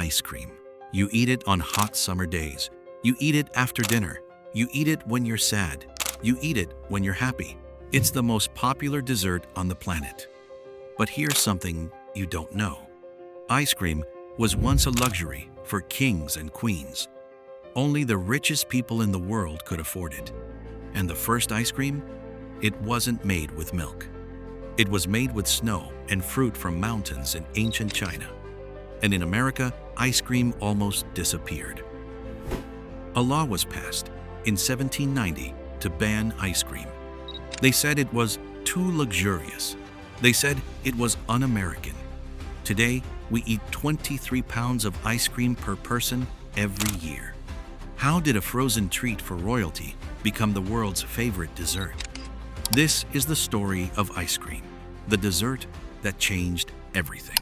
ice cream. You eat it on hot summer days. You eat it after dinner. You eat it when you're sad. You eat it when you're happy. It's the most popular dessert on the planet. But here's something you don't know. Ice cream was once a luxury for kings and queens. Only the richest people in the world could afford it. And the first ice cream? It wasn't made with milk. It was made with snow and fruit from mountains in ancient China. And in America, ice cream almost disappeared. A law was passed in 1790 to ban ice cream. They said it was too luxurious. They said it was un-American. Today, we eat 23 pounds of ice cream per person every year. How did a frozen treat for royalty become the world's favorite dessert? This is the story of ice cream, the dessert that changed everything.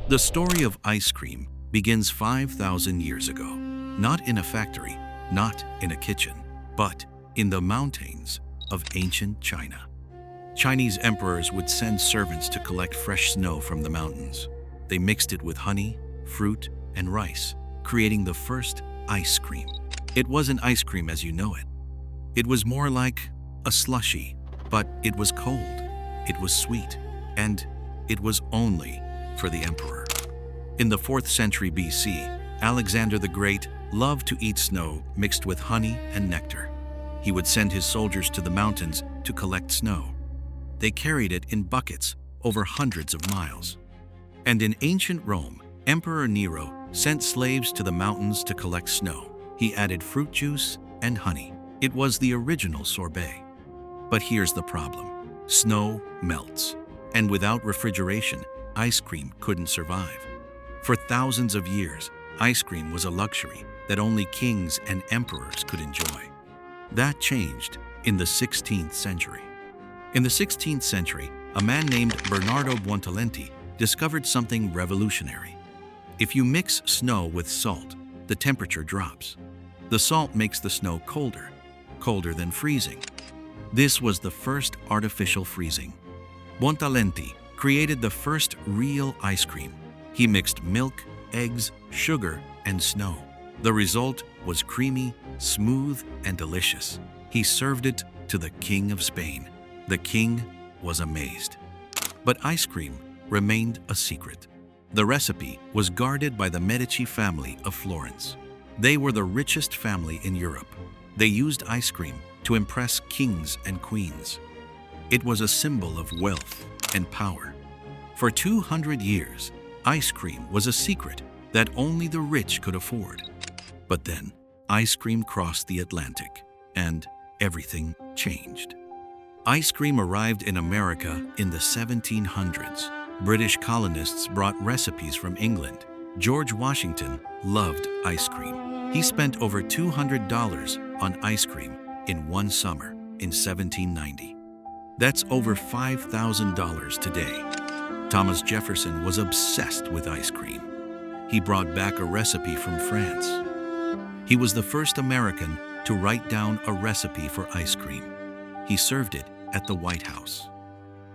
The story of ice cream begins 5,000 years ago, not in a factory, not in a kitchen, but in the mountains of ancient China. Chinese emperors would send servants to collect fresh snow from the mountains. They mixed it with honey, fruit, and rice, creating the first ice cream. It wasn't ice cream as you know it. It was more like a slushie, but it was cold, it was sweet, and it was only for the emperor. In the 4th century BC, Alexander the Great loved to eat snow mixed with honey and nectar. He would send his soldiers to the mountains to collect snow. They carried it in buckets over hundreds of miles. And in ancient Rome, Emperor Nero sent slaves to the mountains to collect snow. He added fruit juice and honey. It was the original sorbet. But here's the problem. Snow melts, and without refrigeration, ice cream couldn't survive. For thousands of years, ice cream was a luxury that only kings and emperors could enjoy. That changed in the 16th century. In the 16th century, a man named Bernardo Buontalenti discovered something revolutionary. If you mix snow with salt, the temperature drops. The salt makes the snow colder, colder than freezing. This was the first artificial freezing. Buontalenti created the first real ice cream. He mixed milk, eggs, sugar, and snow. The result was creamy, smooth, and delicious. He served it to the King of Spain. The king was amazed. But ice cream remained a secret. The recipe was guarded by the Medici family of Florence. They were the richest family in Europe. They used ice cream to impress kings and queens. It was a symbol of wealth and power. For 200 years, ice cream was a secret that only the rich could afford. But then, ice cream crossed the Atlantic, and everything changed. Ice cream arrived in America in the 1700s. British colonists brought recipes from England. George Washington loved ice cream. He spent over $200 on ice cream in one summer in 1790. That's over $5,000 today. Thomas Jefferson was obsessed with ice cream. He brought back a recipe from France. He was the first American to write down a recipe for ice cream. He served it at the White House.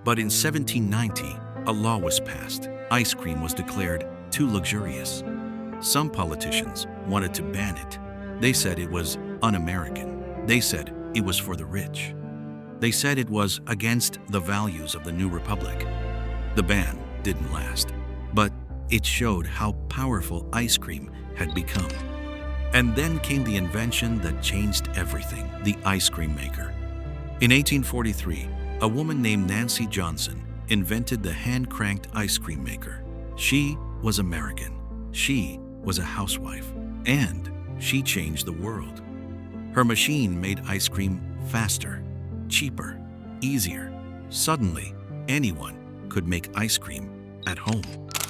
But in 1790, a law was passed. Ice cream was declared too luxurious. Some politicians wanted to ban it. They said it was un-American. They said it was for the rich. They said it was against the values of the new republic. The ban didn't last, but it showed how powerful ice cream had become. And then came the invention that changed everything, the ice cream maker. In 1843, a woman named Nancy Johnson invented the hand-cranked ice cream maker. She was American. She was a housewife, and she changed the world. Her machine made ice cream faster, cheaper, easier. Suddenly, anyone could make ice cream at home.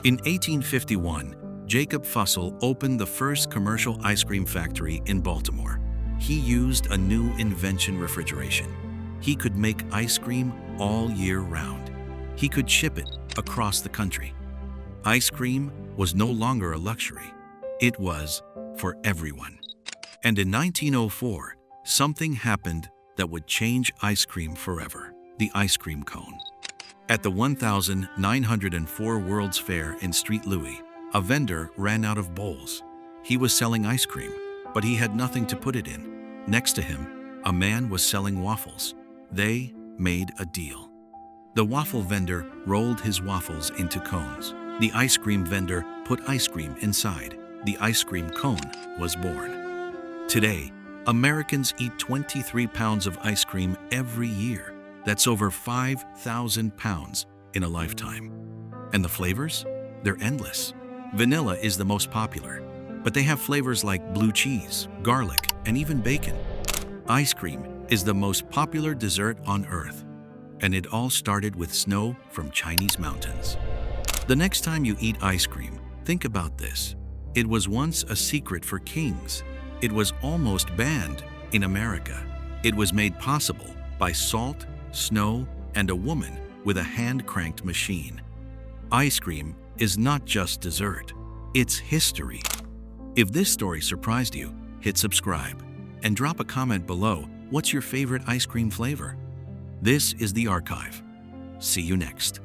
In 1851, Jacob Fussell opened the first commercial ice cream factory in Baltimore. He used a new invention, refrigeration. He could make ice cream all year round. He could ship it across the country. Ice cream was no longer a luxury. It was for everyone. And in 1904, something happened that would change ice cream forever: the ice cream cone. At the 1904 World's Fair in St. Louis, A vendor ran out of bowls. He was selling ice cream, but he had nothing to put it in. Next to him, a man was selling waffles. They made a deal. The waffle vendor rolled his waffles into cones. The ice cream vendor put ice cream inside. The ice cream cone was born. Today, Americans eat 23 pounds of ice cream every year. That's over 5,000 pounds in a lifetime. And the flavors? They're endless. Vanilla is the most popular, but they have flavors like blue cheese, garlic, and even bacon. Ice cream is the most popular dessert on Earth, and it all started with snow from Chinese mountains. The next time you eat ice cream, think about this. It was once a secret for kings. It was almost banned in America. It was made possible by salt, snow, and a woman with a hand-cranked machine. Ice cream is not just dessert, it's history. If this story surprised you, hit subscribe and drop a comment below. What's your favorite ice cream flavor? This is The Archive. See you next.